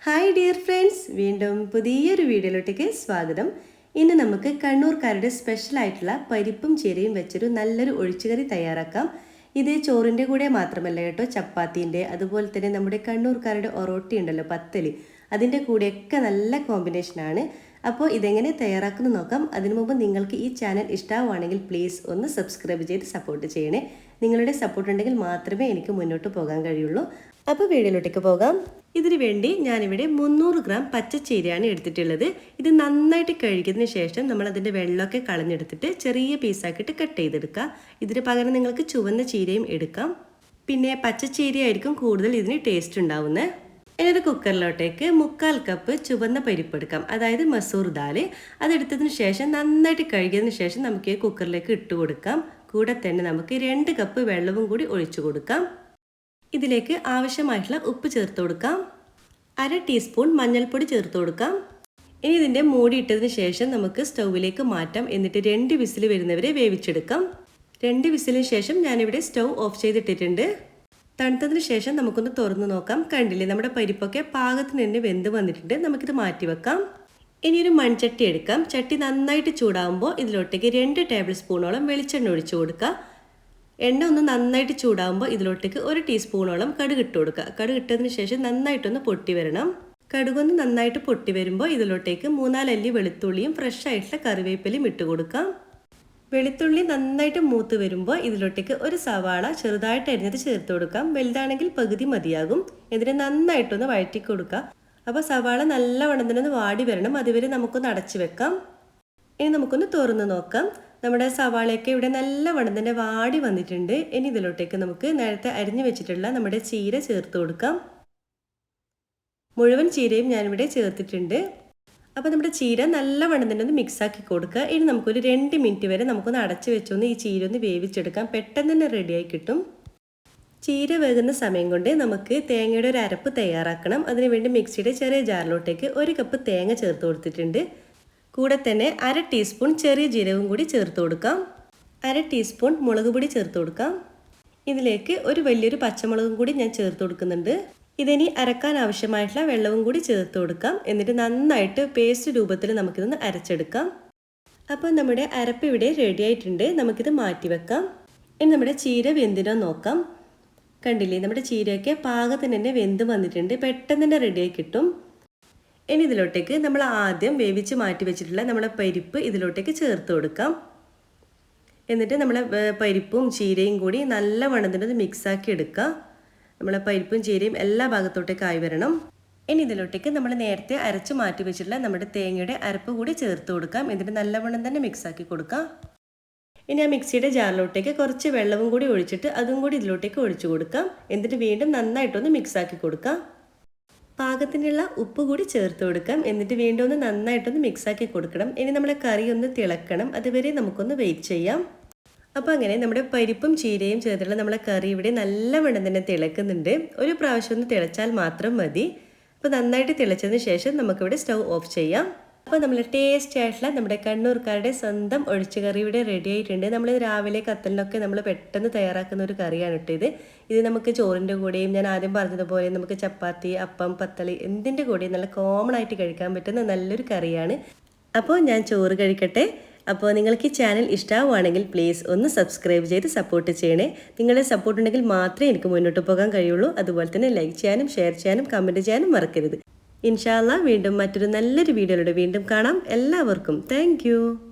Hi dear friends, വീണ്ടും പുതിയൊരു വീഡിയോയിലോട്ടേക്ക് സ്വാഗതം. ഇന്ന് നമുക്ക് കണ്ണൂർക്കാരുടെ സ്പെഷ്യലായിട്ടുള്ള പരിപ്പും ചീരയും വെച്ചൊരു നല്ലൊരു ഒഴിച്ചുകറി തയ്യാറാക്കാം. ഇത് ചോറിൻ്റെ കൂടെ മാത്രമല്ല കേട്ടോ, ചപ്പാത്തീൻ്റെ അതുപോലെ തന്നെ നമ്മുടെ കണ്ണൂർക്കാരുടെ ഒറോട്ടി ഉണ്ടല്ലോ, പത്തല്, അതിൻ്റെ കൂടെയൊക്കെ നല്ല കോമ്പിനേഷനാണ്. അപ്പോൾ ഇതെങ്ങനെ തയ്യാറാക്കുന്നു നോക്കാം. അതിനു മുമ്പ് നിങ്ങൾക്ക് ഈ ചാനൽ ഇഷ്ടമാവുകയാണെങ്കിൽ പ്ലീസ് ഒന്ന് സബ്സ്ക്രൈബ് ചെയ്ത് സപ്പോർട്ട് ചെയ്യണേ. നിങ്ങളുടെ സപ്പോർട്ട് ഉണ്ടെങ്കിൽ മാത്രമേ എനിക്ക് മുന്നോട്ട് പോകാൻ കഴിയുള്ളൂ. അപ്പോൾ വീഡിയോയിലോട്ടേക്ക് പോകാം. ഇതിനു വേണ്ടി ഞാനിവിടെ 300 ഗ്രാം പച്ചച്ചീരയാണ് എടുത്തിട്ടുള്ളത്. ഇത് നന്നായിട്ട് കഴുകിയതിന് ശേഷം നമ്മൾ അതിൻ്റെ വെള്ളമൊക്കെ കളഞ്ഞെടുത്തിട്ട് ചെറിയ പീസാക്കിയിട്ട് കട്ട് ചെയ്തെടുക്കുക. ഇതിന് പകരം നിങ്ങൾക്ക് ചുവന്ന ചീരയും എടുക്കാം. പിന്നെ പച്ചച്ചീരയായിരിക്കും കൂടുതൽ ഇതിന് ടേസ്റ്റ് ഉണ്ടാവുന്നത്. ഇനി ഒരു കുക്കറിലോട്ടേക്ക് 1/4 കപ്പ് ചുവന്ന പരിപ്പ് എടുക്കാം, അതായത് മസൂർ ദാൽ. അതെടുത്തതിന് ശേഷം നന്നായിട്ട് കഴുകിയതിന് ശേഷം നമുക്ക് ഈ കുക്കറിലേക്ക് ഇട്ട് കൊടുക്കാം. കൂടെ തന്നെ നമുക്ക് 2 കപ്പ് വെള്ളവും കൂടി ഒഴിച്ചു കൊടുക്കാം. ഇതിലേക്ക് ആവശ്യമായിട്ടുള്ള ഉപ്പ് ചേർത്ത് കൊടുക്കാം. 1/2 ടീസ്പൂൺ മഞ്ഞൾപ്പൊടി ചേർത്ത് കൊടുക്കാം. ഇനി ഇതിൻ്റെ മൂടി ഇട്ടതിന് ശേഷം നമുക്ക് സ്റ്റൗവിലേക്ക് മാറ്റാം. എന്നിട്ട് 2 വിസിൽ വരുന്നവരെ വേവിച്ചെടുക്കാം. 2 വിസിലിന് ശേഷം ഞാനിവിടെ സ്റ്റൗ ഓഫ് ചെയ്തിട്ടിട്ടുണ്ട്. തണുത്തതിന് ശേഷം നമുക്കൊന്ന് തുറന്ന് നോക്കാം. കണ്ടില്ലേ, നമ്മുടെ പരിപ്പൊക്കെ പാകത്തിന് തന്നെ വെന്ത് വന്നിട്ടുണ്ട്. നമുക്കിത് മാറ്റി വെക്കാം. ഇനി ഒരു മൺചട്ടി എടുക്കാം. ചട്ടി നന്നായിട്ട് ചൂടാകുമ്പോൾ ഇതിലോട്ടേക്ക് 2 ടേബിൾ സ്പൂണോളം വെളിച്ചെണ്ണ ഒഴിച്ചു കൊടുക്കുക. എണ്ണ ഒന്ന് നന്നായിട്ട് ചൂടാകുമ്പോൾ ഇതിലോട്ടേക്ക് 1 ടീസ്പൂണോളം കടുക് ഇട്ട് കൊടുക്കുക. കടുക് ഇട്ടതിന് ശേഷം നന്നായിട്ടൊന്ന് പൊട്ടി വരണം. കടുകൊന്ന് നന്നായിട്ട് പൊട്ടി വരുമ്പോൾ ഇതിലോട്ടേക്ക് 3-4 അല്ലി വെളുത്തുള്ളിയും ഫ്രഷ് ആയിട്ടുള്ള കറിവേപ്പിലയും ഇട്ട് കൊടുക്കാം. വെളുത്തുള്ളി നന്നായിട്ട് മൂത്ത് വരുമ്പോൾ ഇതിലോട്ടേക്ക് 1 സവാള ചെറുതായിട്ട് അരിഞ്ഞത് ചേർത്ത് കൊടുക്കാം. വലുതാണെങ്കിൽ പകുതി മതിയാകും. ഇതിനെ നന്നായിട്ടൊന്ന് വഴറ്റി കൊടുക്കുക. അപ്പോൾ സവാള നല്ല വണ്ണത്തിനൊന്ന് വാടി വരണം. അതുവരെ നമുക്കൊന്ന് അടച്ചു വെക്കാം. ഇനി നമുക്കൊന്ന് തുറന്ന് നോക്കാം. നമ്മുടെ സവാളയൊക്കെ ഇവിടെ നല്ല വണ്ണത്തിൻ്റെ വാടി വന്നിട്ടുണ്ട്. ഇനി ഇതിലോട്ടേക്ക് നമുക്ക് നേരത്തെ അരിഞ്ഞു വെച്ചിട്ടുള്ള നമ്മുടെ ചീര ചേർത്ത് കൊടുക്കാം. മുഴുവൻ ചീരയും ഞാനിവിടെ ചേർത്തിട്ടുണ്ട്. അപ്പോൾ നമ്മുടെ ചീര നല്ല വണ്ണത്തിൻ്റെ ഒന്ന് മിക്സാക്കി കൊടുക്കുക. ഇനി നമുക്കൊരു 2 മിനിറ്റ് വരെ നമുക്കൊന്ന് അടച്ചു വെച്ചൊന്ന് ഈ ചീര ഒന്ന് വേവിച്ചെടുക്കാം. പെട്ടെന്ന് തന്നെ റെഡിയായി കിട്ടും. ചീര വേകുന്ന സമയം കൊണ്ട് നമുക്ക് തേങ്ങയുടെ ഒരു അരപ്പ് തയ്യാറാക്കണം. അതിനുവേണ്ടി മിക്സിയുടെ ചെറിയ ജാറിലോട്ടേക്ക് 1 കപ്പ് തേങ്ങ ചേർത്ത് കൊടുത്തിട്ടുണ്ട്. കൂടെ തന്നെ 1/2 ടീസ്പൂൺ ചെറിയ ജീരകവും കൂടി ചേർത്ത് കൊടുക്കാം. 1/2 ടീസ്പൂൺ മുളക് പൊടി ചേർത്ത് കൊടുക്കാം. ഇതിലേക്ക് ഒരു വലിയൊരു പച്ചമുളകും കൂടി ഞാൻ ചേർത്ത് കൊടുക്കുന്നുണ്ട്. ഇതിനി അരക്കാൻ ആവശ്യമായിട്ടുള്ള വെള്ളവും കൂടി ചേർത്ത് കൊടുക്കാം. എന്നിട്ട് നന്നായിട്ട് പേസ്റ്റ് രൂപത്തിൽ നമുക്കിതൊന്ന് അരച്ചെടുക്കാം. അപ്പോൾ നമ്മുടെ അരപ്പ് ഇവിടെ റെഡി ആയിട്ടുണ്ട്. നമുക്കിത് മാറ്റി വെക്കാം. ഇനി നമ്മുടെ ചീര വെന്തിനോ നോക്കാം. കണ്ടില്ലേ, നമ്മുടെ ചീരയൊക്കെ പാകത്തിന് തന്നെ വെന്ത് വന്നിട്ടുണ്ട്. പെട്ടെന്ന് തന്നെ റെഡിയായി കിട്ടും. ഇനി ഇതിലോട്ടേക്ക് നമ്മൾ ആദ്യം വേവിച്ച് മാറ്റി വെച്ചിട്ടുള്ള നമ്മുടെ പരിപ്പ് ഇതിലോട്ടേക്ക് ചേർത്ത് കൊടുക്കാം. എന്നിട്ട് നമ്മളെ പരിപ്പും ചീരയും കൂടി നല്ല വണ്ണത്തിനത് മിക്സാക്കി എടുക്കുക. നമ്മളെ പരിപ്പും ചീരയും എല്ലാ ഭാഗത്തോട്ടേക്ക് ആയി വരണം. ഇനി ഇതിലോട്ടേക്ക് നമ്മൾ നേരത്തെ അരച്ച് മാറ്റി വെച്ചിട്ടുള്ള നമ്മുടെ തേങ്ങയുടെ അരപ്പ് കൂടി ചേർത്ത് കൊടുക്കാം. എന്നിട്ട് നല്ലവണ്ണം തന്നെ മിക്സാക്കി കൊടുക്കാം. ഇനി ആ മിക്സിയുടെ ജാറിലോട്ടേക്ക് കുറച്ച് വെള്ളവും കൂടി ഒഴിച്ചിട്ട് അതും കൂടി ഇതിലോട്ടേക്ക് ഒഴിച്ചു കൊടുക്കാം. എന്നിട്ട് വീണ്ടും നന്നായിട്ടൊന്ന് മിക്സാക്കി കൊടുക്കാം. പാകത്തിനുള്ള ഉപ്പ് കൂടി ചേർത്ത് കൊടുക്കാം. എന്നിട്ട് വീണ്ടും ഒന്ന് നന്നായിട്ടൊന്ന് മിക്സാക്കി കൊടുക്കണം. ഇനി നമ്മളെ കറി ഒന്ന് തിളക്കണം. അതുവരെ നമുക്കൊന്ന് വെയിറ്റ് ചെയ്യാം. അപ്പോൾ അങ്ങനെ നമ്മുടെ പരിപ്പും ചീരയും ചേർത്തുള്ള നമ്മളെ കറി ഇവിടെ നല്ല വണ്ണം തന്നെ തിളക്കുന്നുണ്ട്. ഒരു പ്രാവശ്യം ഒന്ന് തിളച്ചാൽ മാത്രം മതി. അപ്പോൾ നന്നായിട്ട് തിളച്ചതിന് ശേഷം നമുക്കിവിടെ സ്റ്റൗ ഓഫ് ചെയ്യാം. അപ്പോൾ നമ്മൾ ടേസ്റ്റ് ആയിട്ടുള്ള നമ്മുടെ കണ്ണൂർക്കാരുടെ സ്വന്തം ഒഴിച്ചുകറി ഇവിടെ റെഡി ആയിട്ടുണ്ട്. നമ്മൾ രാവിലെ കത്തലിനൊക്കെ നമ്മൾ പെട്ടെന്ന് തയ്യാറാക്കുന്ന ഒരു കറിയാണ് കേട്ടോ ഇത് നമുക്ക് ചോറിൻ്റെ കൂടെയും ഞാൻ ആദ്യം പറഞ്ഞതുപോലെ നമുക്ക് ചപ്പാത്തി, അപ്പം, പത്തല് എന്തിൻ്റെ കൂടെയും നല്ല കോമൺ ആയിട്ട് കഴിക്കാൻ പറ്റുന്ന നല്ലൊരു കറിയാണ്. അപ്പോൾ ഞാൻ ചോറ് കഴിക്കട്ടെ. അപ്പോൾ നിങ്ങൾക്ക് ഈ ചാനൽ ഇഷ്ടമാവുകയാണെങ്കിൽ പ്ലീസ് ഒന്ന് സബ്സ്ക്രൈബ് ചെയ്ത് സപ്പോർട്ട് ചെയ്യണേ. നിങ്ങളുടെ സപ്പോർട്ട് ഉണ്ടെങ്കിൽ മാത്രമേ എനിക്ക് മുന്നോട്ട് പോകാൻ കഴിയുള്ളൂ. അതുപോലെ തന്നെ ലൈക്ക് ചെയ്യാനും ഷെയർ ചെയ്യാനും കമൻറ്റ് ചെയ്യാനും മറക്കരുത്. ഇൻഷാ അല്ലാഹ് വീണ്ടും മറ്റൊരു നല്ലൊരു വീഡിയോയിലൂടെ വീണ്ടും കാണാം. എല്ലാവർക്കും താങ്ക്